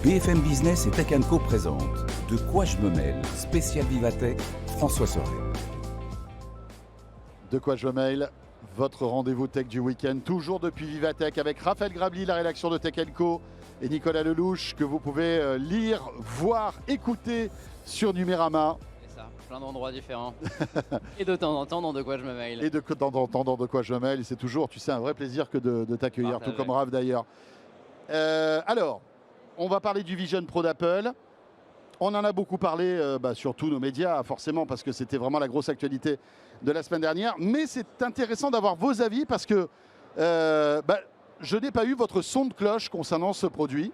BFM Business et Tech Co présente De quoi je me mêle, spécial Vivatech, François Sorel. De quoi je me mêle, votre rendez-vous tech du week-end, toujours depuis Vivatech avec Raphaël Grabli, la rédaction de Tech Co, et Nicolas Lelouch, que vous pouvez lire, voir, écouter sur Numérama. C'est ça, plein d'endroits différents. Et de temps en temps dans De quoi je me mêle. Et de temps en temps dans De quoi je me mêle. C'est toujours, tu sais, un vrai plaisir que de t'accueillir, Partagé. tout comme Raph d'ailleurs. Alors, on va parler du Vision Pro d'Apple. On en a beaucoup parlé sur tous nos médias, forcément, parce que c'était vraiment la grosse actualité de la semaine dernière. Mais c'est intéressant d'avoir vos avis parce que je n'ai pas eu votre son de cloche concernant ce produit.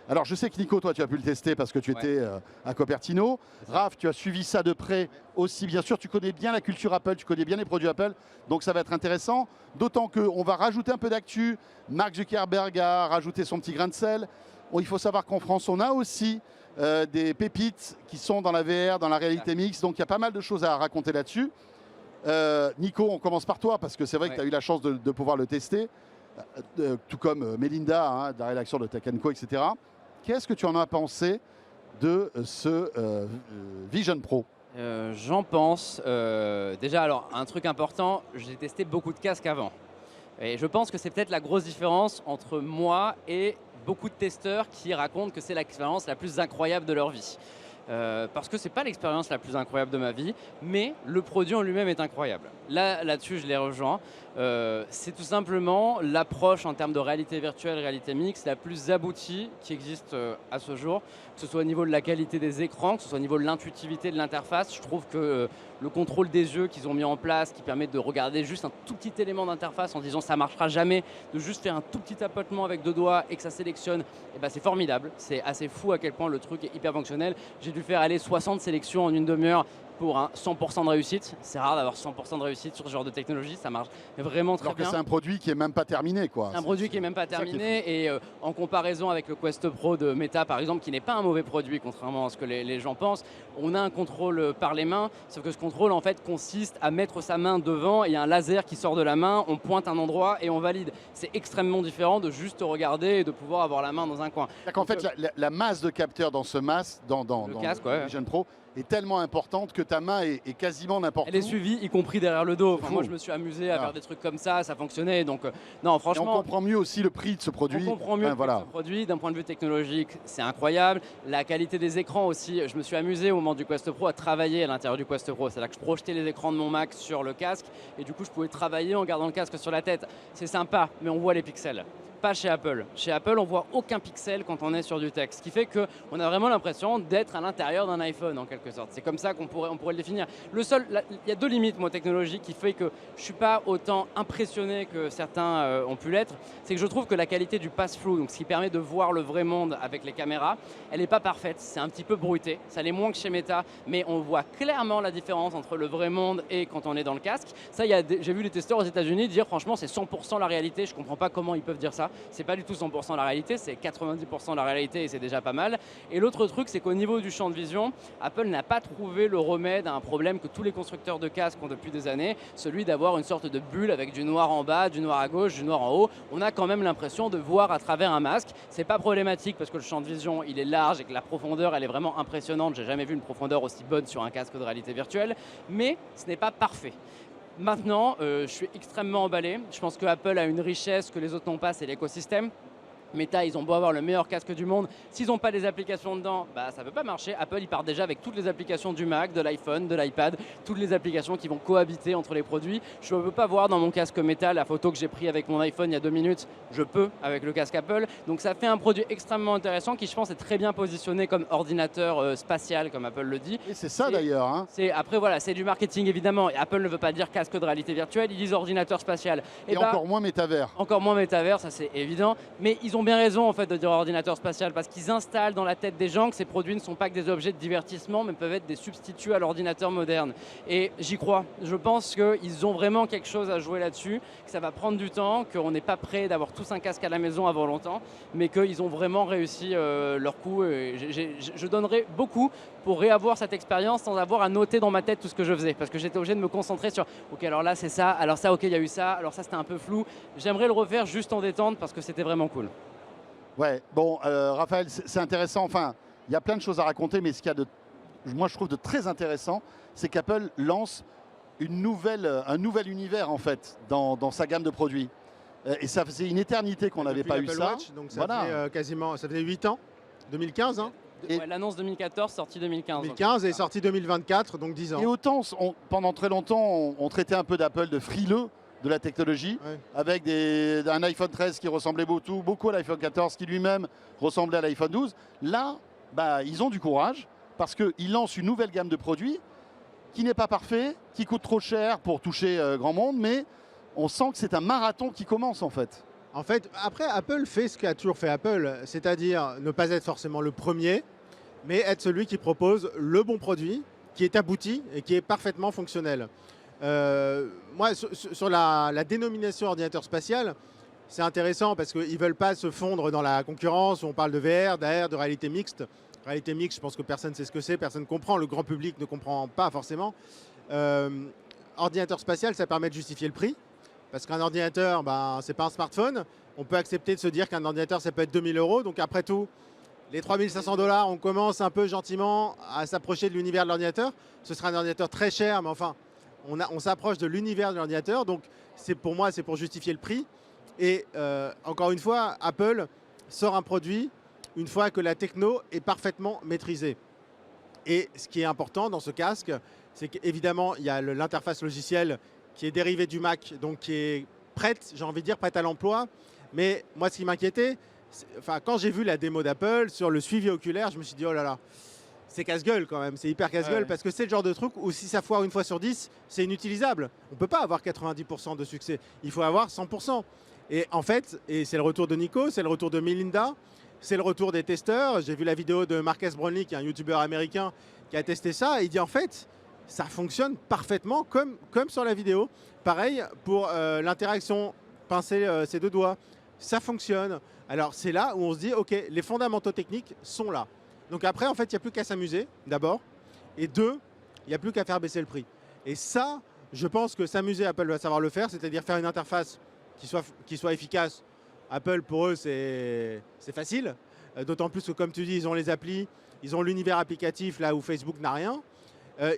Alors, je sais que Nico, toi, tu as pu le tester parce que tu étais à Cupertino. Raph, tu as suivi ça de près aussi. Bien sûr, tu connais bien la culture Apple, tu connais bien les produits Apple. Donc, ça va être intéressant. D'autant qu'on va rajouter un peu d'actu. Mark Zuckerberg a rajouté son petit grain de sel. Bon, il faut savoir qu'en France, on a aussi des pépites qui sont dans la VR, dans la réalité mixte. Donc, il y a pas mal de choses à raconter là-dessus. Nico, on commence par toi parce que c'est vrai que tu as eu la chance de pouvoir le tester. Tout comme Mélinda, de la rédaction de Tech Co, etc. Qu'est-ce que tu en as pensé de ce Vision Pro ? J'en pense. Déjà, alors, un truc important, j'ai testé beaucoup de casques avant. Et je pense que c'est peut-être la grosse différence entre moi et beaucoup de testeurs qui racontent que c'est l'expérience la plus incroyable de leur vie. Parce que c'est pas l'expérience la plus incroyable de ma vie, mais le produit en lui-même est incroyable. Là-dessus, je les rejoins. C'est tout simplement l'approche en termes de réalité virtuelle, réalité mixte, la plus aboutie qui existe à ce jour, que ce soit au niveau de la qualité des écrans, que ce soit au niveau de l'intuitivité de l'interface. Je trouve que le contrôle des yeux qu'ils ont mis en place, qui permet de regarder juste un tout petit élément d'interface en disant ça marchera jamais, de juste faire un tout petit tapotement avec 2 doigts et que ça sélectionne, et ben c'est formidable. C'est assez fou à quel point le truc est hyper fonctionnel. J'ai dû faire aller 60 sélections en une demi-heure pour un 100% de réussite. C'est rare d'avoir 100% de réussite sur ce genre de technologie, ça marche vraiment très bien. Alors que c'est un produit qui n'est même pas terminé, quoi. C'est un produit qui n'est même pas terminé et en comparaison avec le Quest Pro de Meta, par exemple, qui n'est pas un mauvais produit, contrairement à ce que les gens pensent, on a un contrôle par les mains, sauf que ce contrôle, en fait, consiste à mettre sa main devant et il y a un laser qui sort de la main, on pointe un endroit et on valide. C'est extrêmement différent de juste regarder et de pouvoir avoir la main dans un coin. C'est-à-dire qu'en fait, la masse de capteurs dans ce masque, dans le casque, le Vision Pro, est tellement importante que ta main est quasiment n'importe où. Elle est suivie, y compris derrière le dos. Enfin, Fou. moi, je me suis amusé à faire des trucs comme ça fonctionnait. Donc, non, franchement. Et on comprend mieux aussi le prix de ce produit. On comprend mieux le prix de ce produit. D'un point de vue technologique, c'est incroyable. La qualité des écrans aussi. Je me suis amusé au moment du Quest Pro à travailler à l'intérieur du Quest Pro. C'est-à-dire que je projetais les écrans de mon Mac sur le casque et du coup, je pouvais travailler en gardant le casque sur la tête. C'est sympa, mais on voit les pixels. Pas chez Apple. Chez Apple, on voit aucun pixel quand on est sur du texte, ce qui fait qu'on a vraiment l'impression d'être à l'intérieur d'un iPhone en quelque sorte. C'est comme ça qu'on pourrait le définir. Il y a 2 limites technologiques qui fait que je suis pas autant impressionné que certains ont pu l'être. C'est que je trouve que la qualité du pass-through, donc ce qui permet de voir le vrai monde avec les caméras, elle n'est pas parfaite. C'est un petit peu bruité. Ça l'est moins que chez Meta, mais on voit clairement la différence entre le vrai monde et quand on est dans le casque. Ça, j'ai vu les testeurs aux États-Unis dire franchement c'est 100% la réalité. Je comprends pas comment ils peuvent dire ça. C'est pas du tout 100% la réalité, c'est 90% la réalité et c'est déjà pas mal. Et l'autre truc, c'est qu'au niveau du champ de vision, Apple n'a pas trouvé le remède à un problème que tous les constructeurs de casques ont depuis des années, celui d'avoir une sorte de bulle avec du noir en bas, du noir à gauche, du noir en haut. On a quand même l'impression de voir à travers un masque. C'est pas problématique parce que le champ de vision, il est large et que la profondeur, elle est vraiment impressionnante. J'ai jamais vu une profondeur aussi bonne sur un casque de réalité virtuelle, mais ce n'est pas parfait. Maintenant, je suis extrêmement emballé. Je pense que Apple a une richesse que les autres n'ont pas, c'est l'écosystème. Meta, ils ont beau avoir le meilleur casque du monde, s'ils n'ont pas les applications dedans, ça ne peut pas marcher. Apple, il part déjà avec toutes les applications du Mac, de l'iPhone, de l'iPad, toutes les applications qui vont cohabiter entre les produits. Je ne peux pas voir dans mon casque Meta la photo que j'ai prise avec mon iPhone il y a 2 minutes. Je peux avec le casque Apple. Donc ça fait un produit extrêmement intéressant qui, je pense, est très bien positionné comme ordinateur spatial, comme Apple le dit. Et c'est ça d'ailleurs. Après, voilà, c'est du marketing évidemment. Et Apple ne veut pas dire casque de réalité virtuelle, ils disent ordinateur spatial. Et encore moins métavers. Encore moins métavers, ça c'est évident. Mais ils ont bien raison en fait de dire ordinateur spatial parce qu'ils installent dans la tête des gens que ces produits ne sont pas que des objets de divertissement mais peuvent être des substituts à l'ordinateur moderne. Et j'y crois. Je pense qu'ils ont vraiment quelque chose à jouer là-dessus, que ça va prendre du temps, qu'on n'est pas prêt d'avoir tous un casque à la maison avant longtemps, mais qu'ils ont vraiment réussi leur coup. Et je donnerais beaucoup pour réavoir cette expérience sans avoir à noter dans ma tête tout ce que je faisais parce que j'étais obligé de me concentrer sur ok alors là c'est ça, alors ça ok il y a eu ça, alors ça c'était un peu flou. J'aimerais le refaire juste en détente parce que c'était vraiment cool. Ouais, bon, Raphaël, c'est intéressant. Enfin, il y a plein de choses à raconter, mais ce qu'il y a de, moi, je trouve de très intéressant, c'est qu'Apple lance un nouvel univers, en fait, dans sa gamme de produits. Et ça faisait une éternité qu'on n'avait Depuis pas eu l'Apple ça. Watch, donc ça Voilà. fait quasiment, ça faisait 8 ans, 2015, hein. Et- Ouais, l'annonce 2014, sortie 2015. 2015 et sorti 2024, donc 10 ans. Et autant, pendant très longtemps, on traitait un peu d'Apple de frileux de la technologie, Ouais. avec un iPhone 13 qui ressemblait beaucoup à l'iPhone 14, qui lui-même ressemblait à l'iPhone 12. Là, bah, ils ont du courage, parce qu'ils lancent une nouvelle gamme de produits qui n'est pas parfait, qui coûte trop cher pour toucher grand monde, mais on sent que c'est un marathon qui commence en fait. En fait, après, Apple fait ce qu'a toujours fait Apple, c'est-à-dire ne pas être forcément le premier, mais être celui qui propose le bon produit, qui est abouti et qui est parfaitement fonctionnel. Moi, sur la dénomination ordinateur spatial, c'est intéressant parce qu'ils ne veulent pas se fondre dans la concurrence où on parle de VR, d'AR, de réalité mixte. Réalité mixte, je pense que personne ne sait ce que c'est, personne ne comprend, le grand public ne comprend pas forcément. Ordinateur spatial, ça permet de justifier le prix. Parce qu'un ordinateur, ben, ce n'est pas un smartphone. On peut accepter de se dire qu'un ordinateur, ça peut être 2000 €. Donc après tout, les 3500 $, on commence un peu gentiment à s'approcher de l'univers de l'ordinateur. Ce sera un ordinateur très cher, mais enfin, on s'approche de l'univers de l'ordinateur. Donc pour moi, c'est pour justifier le prix. Et encore une fois, Apple sort un produit une fois que la techno est parfaitement maîtrisée. Et ce qui est important dans ce casque, c'est qu'évidemment, il y a l'interface logicielle qui est dérivée du Mac, donc qui est prête, j'ai envie de dire, prête à l'emploi. Mais moi, ce qui m'inquiétait, enfin, quand j'ai vu la démo d'Apple sur le suivi oculaire, je me suis dit, oh là là, c'est casse-gueule quand même, c'est hyper casse-gueule, Ouais. parce que c'est le genre de truc où si ça foire une fois sur 10, c'est inutilisable. On ne peut pas avoir 90% de succès, il faut avoir 100%. Et en fait, et c'est le retour de Nico, c'est le retour de Melinda, c'est le retour des testeurs. J'ai vu la vidéo de Marques Brownlee, qui est un youtubeur américain, qui a testé ça, et il dit en fait, ça fonctionne parfaitement comme sur la vidéo. Pareil pour l'interaction, pincer ses deux doigts, ça fonctionne. Alors c'est là où on se dit, ok, les fondamentaux techniques sont là. Donc après, en fait, il n'y a plus qu'à s'amuser, d'abord. Et deux, il n'y a plus qu'à faire baisser le prix. Et ça, je pense que s'amuser, Apple va savoir le faire, c'est-à-dire faire une interface qui soit efficace. Apple, pour eux, c'est facile. D'autant plus que, comme tu dis, ils ont les applis, ils ont l'univers applicatif, là où Facebook n'a rien.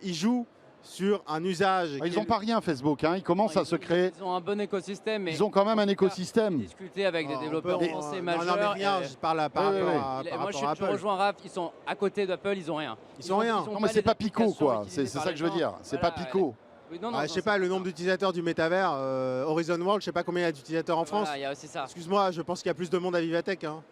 Ils jouent sur un usage. Ils n'ont pas rien Facebook, hein. Ils commencent à se créer. Ils ont un bon écosystème. Mais Ils ont quand même un écosystème. discuter avec des développeurs français majeurs. Non, mais rien, je parle par Oui, oui, rapport oui. à, par Moi, rapport à je Apple. rejoins Raph, ils sont à côté d'Apple, ils ont rien. Ils ont rien. Non, mais c'est pas Pico, quoi. C'est ça que je veux dire. C'est pas Pico. Oui, non, Je sais pas, le nombre d'utilisateurs du métavers, Horizon World, je sais pas combien il y a d'utilisateurs en France. Il y a aussi ça. Excuse-moi, je pense qu'il y a plus de monde à Vivatech. Hein.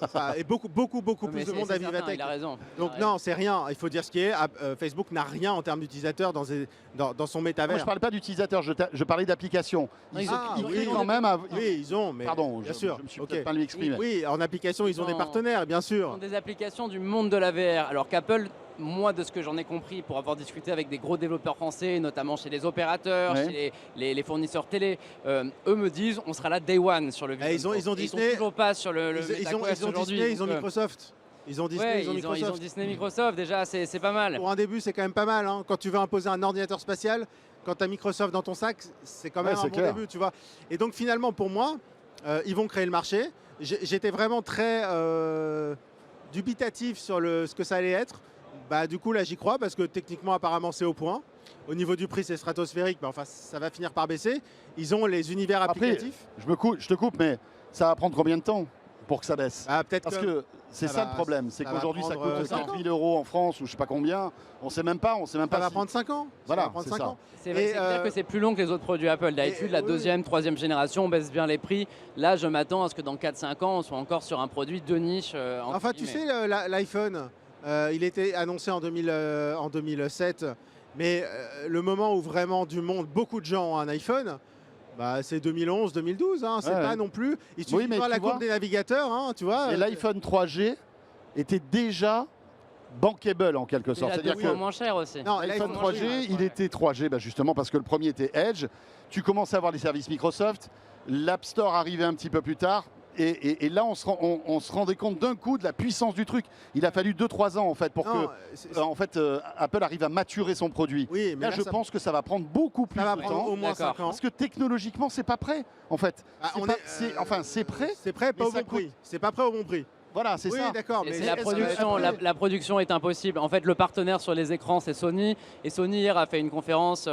Enfin, et beaucoup plus de monde à Vivatech. Il a raison. Donc non, c'est rien. Il faut dire ce qui est. Facebook n'a rien en termes d'utilisateurs dans son Moi, métavers. je parlais pas d'utilisateurs, je parlais d'applications. Ils oui, créent oui. quand même. Oui, ils ont, mais Pardon, bien je sûr. me suis Ok. peut-être pas lui exprimer. Oui, en application, ils ont des partenaires, bien Ce sont sûr. des applications du monde de la VR. Alors qu'Apple, moi, de ce que j'en ai compris, pour avoir discuté avec des gros développeurs français, notamment chez les opérateurs, Ouais. chez les fournisseurs télé, eux me disent on sera là day one sur le Vision Pro. Ils ont Et Disney. Ils sont toujours pas sur le Ils la ont Quest aujourd'hui, Disney, ils ont donc, Microsoft. Ils ont Disney, ouais, ils ont ils ont Microsoft. Disney, Microsoft, déjà, c'est pas mal. Pour un début, c'est quand même pas mal. Hein. Quand tu veux imposer un ordinateur spatial, quand tu as Microsoft dans ton sac, c'est quand même Ouais, un c'est bon clair. début, tu vois. Et donc finalement, pour moi, ils vont créer le marché. J'étais vraiment très dubitatif sur ce que ça allait être. Bah, du coup, là, j'y crois parce que techniquement, apparemment, c'est au point. Au niveau du prix, c'est stratosphérique, mais enfin, ça va finir par baisser. Ils ont les univers Après, applicatifs. je te coupe, mais ça va prendre combien de temps pour que ça baisse? Ah, peut-être Parce que c'est ça ça va- le problème, c'est ça va qu'aujourd'hui ça prendre, coûte 5 4 000 € en France ou je sais pas combien. On sait même pas ça va si- prendre 5 ans. Voilà, ça va prendre c'est 5 ça. ans. C'est Et, clair que c'est plus long que les autres produits Apple. D'habitude, la oui, deuxième, troisième génération, on baisse bien les prix. Là, je m'attends à ce que dans 4-5 ans, on soit encore sur un produit de niche. entre Enfin, tu guillemets. sais, l'iPhone, il était annoncé en 2007, mais le moment où vraiment du monde, beaucoup de gens ont un iPhone, bah, c'est 2011, 2012. Hein, c'est Ouais, pas ouais. non plus. Il suffit Oui, de mais voir tu la courbe vois- des navigateurs, hein, tu vois. Et l'iPhone 3G était déjà bankable en quelque sorte. Déjà C'est-à-dire deux fois que moins cher aussi. Non, l'iPhone l'iPhone 3G, ouais, il ouais. était 3G bah, justement parce que le premier était Edge. Tu commençais à avoir les services Microsoft. L'App Store arrivait un petit peu plus tard. Et là, on se rendait compte d'un coup de la puissance du truc. Il a fallu 2-3 ans en fait pour Non, que Apple arrive à maturer son produit. Oui, mais Là, je pense que ça va prendre beaucoup plus ça va de prendre temps. au moins D'accord. 5 ans. Parce que technologiquement, c'est pas prêt en fait. Ah, C'est prêt. C'est prêt, pas mais au ça bon prix. C'est pas prêt au bon prix. Voilà, c'est Oui, ça. d'accord. Et Mais c'est la est-ce que- production, la production est impossible. En fait, le partenaire sur les écrans, c'est Sony. Et Sony, hier, a fait une conférence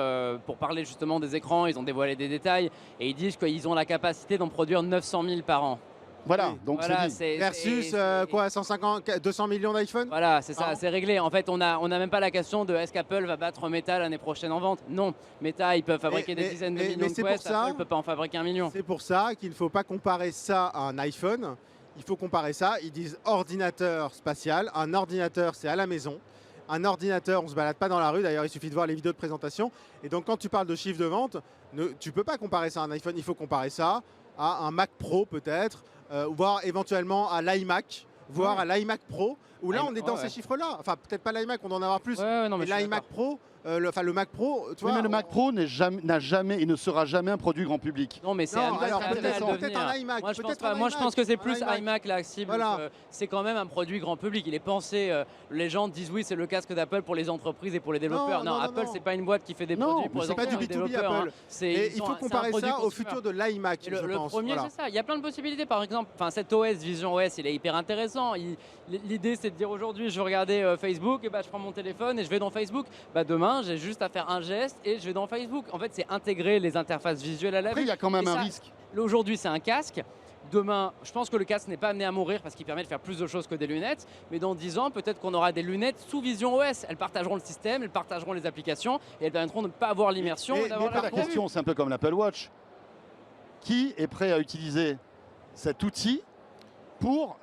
pour parler justement des écrans. Ils ont dévoilé des détails. Et ils disent qu'ils ont la capacité d'en produire 900 000 par an. Voilà, Oui. donc Voilà, c'est dit. Versus quoi, 150, 200 millions d'iPhone. Voilà, c'est ça, Pardon c'est réglé. En fait, on n'a même pas la question de est-ce qu'Apple va battre Meta l'année prochaine en vente. Non, Meta, ils peuvent fabriquer des dizaines de millions de c'est pour Quest. ça- Apple ne peut pas en fabriquer 1 million. C'est pour ça qu'il ne faut pas comparer ça à un iPhone. Il faut comparer ça. Ils disent ordinateur spatial. Un ordinateur, c'est à la maison. Un ordinateur, on ne se balade pas dans la rue. D'ailleurs, il suffit de voir les vidéos de présentation. Et donc, quand tu parles de chiffre de vente, tu ne peux pas comparer ça à un iPhone. Il faut comparer ça à un Mac Pro peut-être, voire éventuellement à l'iMac, voire à l'iMac Pro, où là, on est dans ces chiffres-là. Enfin, peut-être pas l'iMac, on doit en avoir plus. Ouais, non, mais je suis l'iMac Pro, le Mac Pro, tu Oui, vois. mais le Mac Pro n'a jamais et ne sera jamais un produit grand public. Non, mais c'est Non, amené alors à peut-être devenir. un iMac. Moi, je pense peut-être pas. un Moi, je iMac, pense que c'est un plus iMac. iMac la cible. Voilà. C'est quand même un produit grand public. Il est pensé. Les gens disent oui, c'est le casque d'Apple pour les entreprises et pour les développeurs. Non, non, Apple, non. c'est pas une boîte qui fait des Non, produits mais pour les c'est pas du entreprises et les B2B développeurs, Apple. hein. Et il faut comparer ça au consumer. futur de l'iMac, Et je le pense. premier, Voilà. c'est ça. Il y a plein de possibilités. Par exemple, cet OS, Vision OS, il est hyper intéressant. L'idée, c'est de dire aujourd'hui, je regardais Facebook, et bah, je prends mon téléphone et je vais dans Facebook. Bah, demain, j'ai juste à faire un geste et je vais dans Facebook. En fait, c'est intégrer les interfaces visuelles à la Après, vue. il y a quand même Et un ça, risque. Aujourd'hui, c'est un casque. Demain, je pense que le casque n'est pas amené à mourir parce qu'il permet de faire plus de choses que des lunettes. Mais dans 10 ans, peut-être qu'on aura des lunettes sous Vision OS. Elles partageront le système, elles partageront les applications et elles permettront de ne pas avoir l'immersion. Mais et d'avoir la la question, c'est un peu comme l'Apple Watch. Qui est prêt à utiliser cet outil pour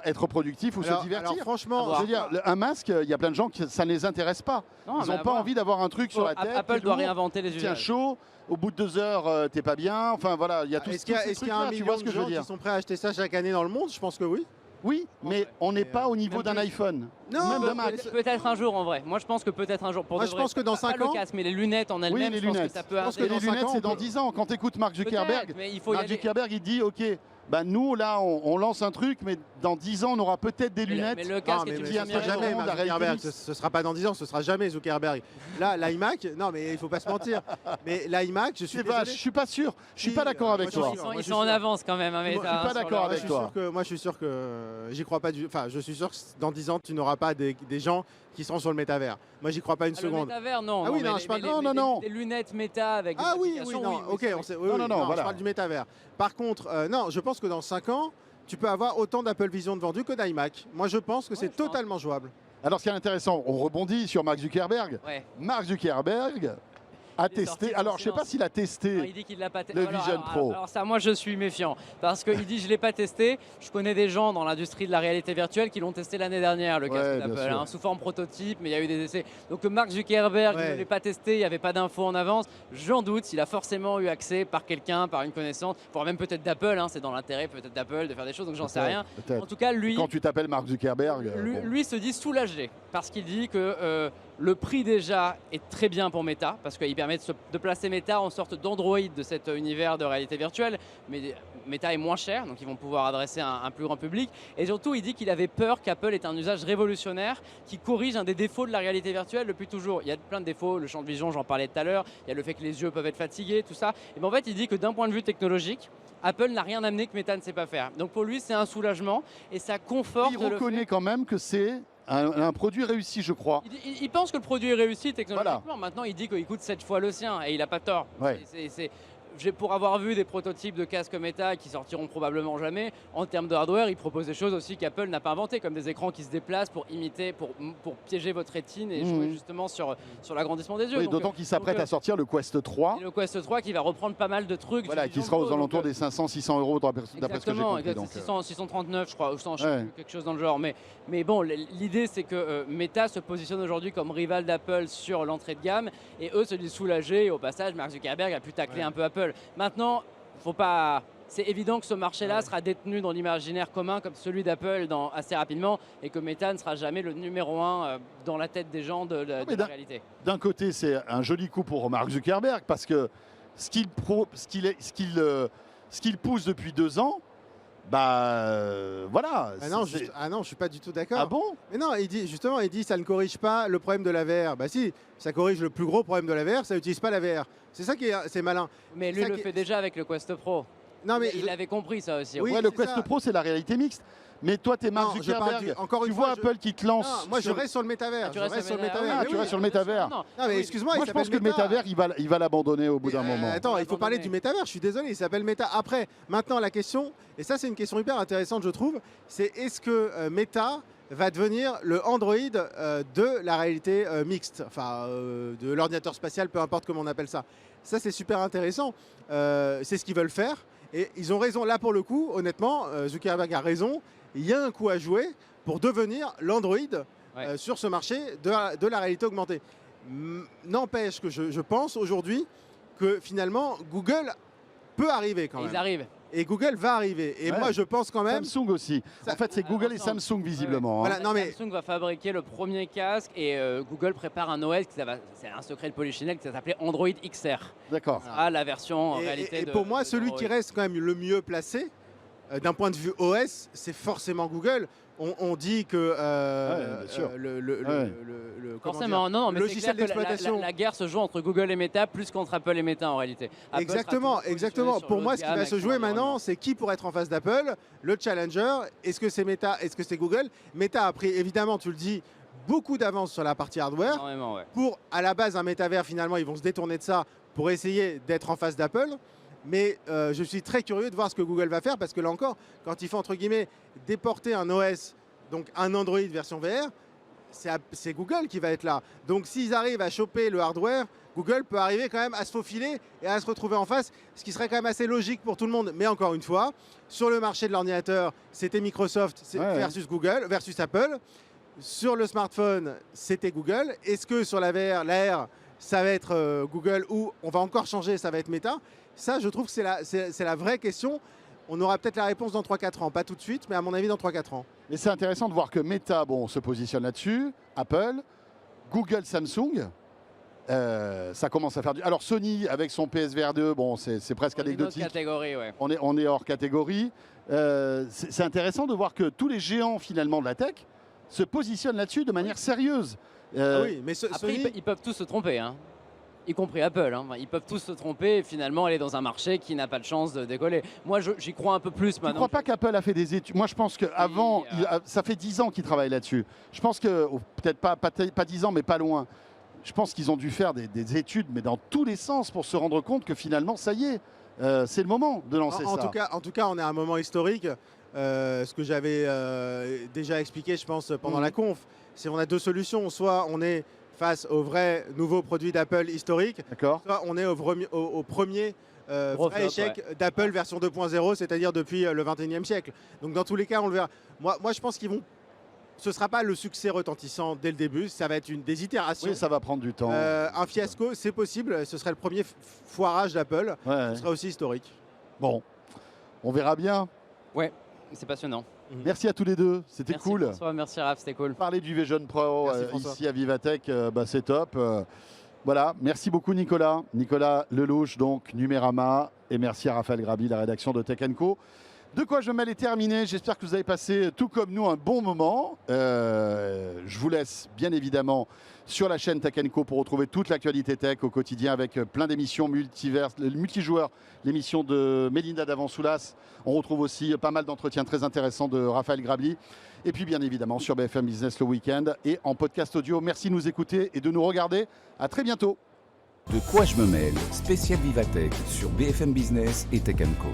être productif ou se divertir? Alors franchement, Je veux dire, un masque, il y a plein de gens qui ça ne les intéresse pas. Non, Ils mais n'ont pas voilà. envie d'avoir un truc sur la tête. Apple qui est doit lourd, réinventer les qui tient usages. chaud. Au bout de 2 heures, t'es pas bien. Enfin voilà, il y a tout est-ce qu'il y a, tous ces est-ce qu'il y a un trucs-là, tu million vois ce de que je veux gens dire? qui sont prêts à acheter ça chaque année dans le monde? Je pense que oui. Oui, mais on n'est pas au niveau Même d'un plus. iPhone. Non, ou même d'un mais- Mac. Peut-être un jour en vrai. Moi je pense que peut-être un jour. Pour Moi, de je vrai. pense que dans Pas 5 le ans- casque, mais les lunettes en elles-mêmes, les je pense que lunettes. ça peut Je pense que Et intéresser. les dans lunettes, 5 ans, c'est on dans peut- 10 ans. Quand tu écoutes Mark Zuckerberg, Peut-être, mais il faut y Mark aller. Zuckerberg, il dit OK, bah nous là, on lance un truc, mais dans 10 ans, on aura peut-être des lunettes. Mais le Non, casque mais est une ce qui sera première intégreront jamais la Mark réalité Zuckerberg. mixte. Ce sera pas dans 10 ans, ce sera jamais Zuckerberg. Là, l'iMac, non, mais il faut pas se mentir. Mais l'iMac, je suis C'est vache, je désolé. suis pas sûr. Je suis Si, pas d'accord avec moi, je toi. suis sûr. Ils je sont en sûr. avance quand même. Hein, Moi, je suis Meta, pas sur d'accord leur- avec toi. Moi, je suis sûr que j'y crois pas du. Enfin, je suis sûr que dans 10 ans, tu n'auras pas des gens qui seront sur le métavers. Moi, j'y crois pas une Ah, le seconde. métavers, non. Ah oui, mais non, les- je parle- mais non, les- non, non. Des lunettes méta avec des Ah oui, oui, applications, non, oui, ok, ça, on oui. sait, oui, Non, oui, non, non, voilà. je parle du métavers. Par contre, non, je pense que dans 5 ans, tu peux avoir autant d'Apple Vision de vendus que d'iMac. Moi, je pense que c'est je pense. totalement jouable. Alors, ce qui est intéressant, on rebondit sur Mark Zuckerberg. Ouais. Mark Zuckerberg a Il est sorti testé. en Alors, je sais pas silence. s'il a Non, testé. il dit qu'il l'a pas testé. Le Vision Pro. Alors ça, moi je suis méfiant parce qu'il dit je l'ai pas testé. Je connais des gens dans l'industrie de la réalité virtuelle qui l'ont testé l'année dernière le Ouais, casque bien d'Apple, sûr. hein, sous forme prototype, mais il y a eu des essais. Donc que Mark Zuckerberg Ouais. ne l'ait pas testé, il n'y avait pas d'infos en avance. J'en doute. Il a forcément eu accès par quelqu'un, par une connaissance, voire même peut-être d'Apple. Hein, c'est dans l'intérêt peut-être d'Apple de faire des choses. Donc j'en sais rien. Peut-être. En tout cas, lui. Quand tu t'appelles Mark Zuckerberg. Lui, bon. lui se dit soulagé parce qu'il dit que le prix déjà est très bien pour Meta parce qu'il permet de placer Meta en sorte d'Android de cet univers de réalité virtuelle. Mais Meta est moins cher, donc ils vont pouvoir adresser un plus grand public. Et surtout, il dit qu'il avait peur qu'Apple ait un usage révolutionnaire qui corrige un des défauts de la réalité virtuelle depuis toujours. Il y a plein de défauts, le champ de vision, j'en parlais tout à l'heure. Il y a le fait que les yeux peuvent être fatigués, tout ça. Et bien en fait, il dit que d'un point de vue technologique, Apple n'a rien amené que Meta ne sait pas faire. Donc pour lui, c'est un soulagement et ça conforte Il le fait- reconnaît quand même que c'est un produit réussi, je crois. il pense que le produit est réussi technologiquement. Maintenant, il dit qu'il coûte 7 fois le sien et il n'a pas tort. Ouais. Pour avoir vu des prototypes de casques Meta qui sortiront probablement jamais, en termes de hardware, il propose des choses aussi qu'Apple n'a pas inventées, comme des écrans qui se déplacent pour imiter, pour piéger votre rétine et jouer justement sur l'agrandissement des yeux. Oui, Donc, d'autant qu'il s'apprête à sortir le Quest 3, et le Quest 3 qui va reprendre pas mal de trucs. voilà, du qui Vision sera aux Pro, alentours donc, des 500-600 euros d'après ce que j'ai exactement, compris. Donc, 639 je crois, ou 100, je sais Ouais. plus, quelque chose dans le genre. Mais bon, l'idée c'est que Meta se positionne aujourd'hui comme rival d'Apple sur l'entrée de gamme et eux se disent soulagés et au passage Mark Zuckerberg a pu tacler un peu Apple. Maintenant, faut pas... C'est évident que ce marché-là sera détenu dans l'imaginaire commun comme celui d'Apple assez rapidement et que Meta ne sera jamais le numéro 1 dans la tête des gens de mais la réalité. d'un côté, c'est un joli coup pour Mark Zuckerberg parce que ce ce qu'il pousse depuis 2 ans, voilà. Non, je suis pas du tout d'accord. Ah bon? Mais non, il dit ça ne corrige pas le problème de la VR. Bah si, ça corrige le plus gros problème de la VR, ça n'utilise pas la VR. C'est ça qui est malin. Mais lui le fait déjà avec le Quest Pro. Non, mais il avait compris ça aussi. Oui, ouais, le c'est Quest ça. Pro, c'est la réalité mixte. Mais toi, t'es Mark Non, je parle Zuckerberg. encore Tu une vois fois, Apple qui te lance. Non, moi je reste sur le métavers. Tu Je reste sur le métavers. Ah, tu restes sur le métavers. Non, Non, mais excuse-moi, Moi, il je pense s'appelle que le Meta. métavers, il va l'abandonner au bout d'un moment. Attends, il faut parler abandonner. du métavers, je suis désolé, il s'appelle Meta. Après, maintenant la question, et ça c'est une question hyper intéressante je trouve, c'est est-ce que Meta va devenir le Android de la réalité mixte, enfin de l'ordinateur spatial, peu importe comment on appelle ça. Ça c'est super intéressant, c'est ce qu'ils veulent faire, et ils ont raison, là pour le coup, honnêtement, Zuckerberg a raison, il y a un coup à jouer pour devenir l'Android sur ce marché de la réalité augmentée. N'empêche que je pense aujourd'hui que finalement Google peut arriver quand même. Ils arrivent. Et Google va arriver. Et moi je pense quand même... Samsung aussi. En fait, c'est Google et Samsung visiblement. Voilà, non, mais... Samsung va fabriquer le premier casque et Google prépare un OS, c'est un secret de polichinelle, qui va s'appeler Android XR. D'accord. Ah, la version en réalité. Et pour moi, celui qui reste quand même le mieux placé, d'un point de vue OS, c'est forcément Google. On dit que bien sûr. Forcément, non, mais c'est logiciel clair que d'exploitation. la guerre se joue entre Google et Meta plus qu'entre Apple et Meta en réalité. Apple Exactement, sera exactement. toujours Pour moi, positionné ce sur qui va l'autre se gamme jouer avec maintenant, l'environnement. c'est qui pourrait être en face d'Apple, le challenger. Est-ce que c'est Meta, est-ce que c'est Google? Meta a pris, évidemment, tu le dis, beaucoup d'avance sur la partie hardware. Énormément, ouais. Pour, à la base, un métavers, finalement, ils vont se détourner de ça pour essayer d'être en face d'Apple. Mais je suis très curieux de voir ce que Google va faire parce que là encore, quand il faut entre guillemets déporter un OS, donc un Android version VR, c'est Google qui va être là. Donc s'ils arrivent à choper le hardware, Google peut arriver quand même à se faufiler et à se retrouver en face, ce qui serait quand même assez logique pour tout le monde. Mais encore une fois, sur le marché de l'ordinateur, c'était Microsoft versus Google, versus Apple. Sur le smartphone, c'était Google. Est-ce que sur la VR, l'AR, ça va être Google ou on va encore changer, ça va être Meta? Ça, je trouve que c'est la vraie question. On aura peut-être la réponse dans 3-4 ans. Pas tout de suite, mais à mon avis, dans 3-4 ans. Et c'est intéressant de voir que Meta, se positionne là-dessus. Apple, Google, Samsung, ça commence à faire du... Alors Sony, avec son PSVR 2, c'est presque anecdotique. Catégorie, ouais. On est hors catégorie. C'est intéressant de voir que tous les géants, finalement, de la tech se positionnent là-dessus de manière sérieuse. Oui, mais Après, Sony... ils peuvent tous se tromper, hein. Y compris Apple. Hein. Ils peuvent tous se tromper et finalement aller dans un marché qui n'a pas de chance de décoller. Moi, j'y crois un peu plus Tu ne maintenant. crois pas qu'Apple a fait des études? Moi, je pense qu'avant, ça fait 10 ans qu'ils travaillent là-dessus. Je pense que, peut-être pas 10 ans, mais pas loin. Je pense qu'ils ont dû faire des études, mais dans tous les sens, pour se rendre compte que finalement, ça y est, c'est le moment de lancer ça. En tout cas, on est à un moment historique. Ce que j'avais déjà expliqué, je pense, pendant la conf, c'est qu'on a deux solutions. Soit on est face aux vrais nouveaux produits d'Apple historiques, soit on est au premier vrai échec d'Apple version 2.0, c'est-à-dire depuis le 21e siècle. Donc dans tous les cas, on le verra. Moi je pense qu'ils vont... Ce ne sera pas le succès retentissant dès le début, ça va être des itérations. Oui, ça va prendre du temps. Un fiasco, c'est possible, ce serait le premier foirage d'Apple, ce serait aussi historique. Bon, on verra bien. Ouais, c'est passionnant. Merci à tous les deux, c'était cool. Merci François, merci Raph, c'était cool. Parler du Vision Pro ici à Vivatech, c'est top. Voilà, merci beaucoup Nicolas. Nicolas Lelouch, donc Numérama. Et merci à Raphaël Grabi, la rédaction de Tech & Co. De quoi je mêle est terminé. J'espère que vous avez passé, tout comme nous, un bon moment. Je vous laisse, bien évidemment, sur la chaîne Tech & Co pour retrouver toute l'actualité tech au quotidien avec plein d'émissions multijoueurs. L'émission de Mélinda Davansoulas. On retrouve aussi pas mal d'entretiens très intéressants de Raphaël Grabli. Et puis, bien évidemment, sur BFM Business le week-end et en podcast audio. Merci de nous écouter et de nous regarder. À très bientôt. De quoi je me mêle, spécial Vivatech sur BFM Business et Tech & Co.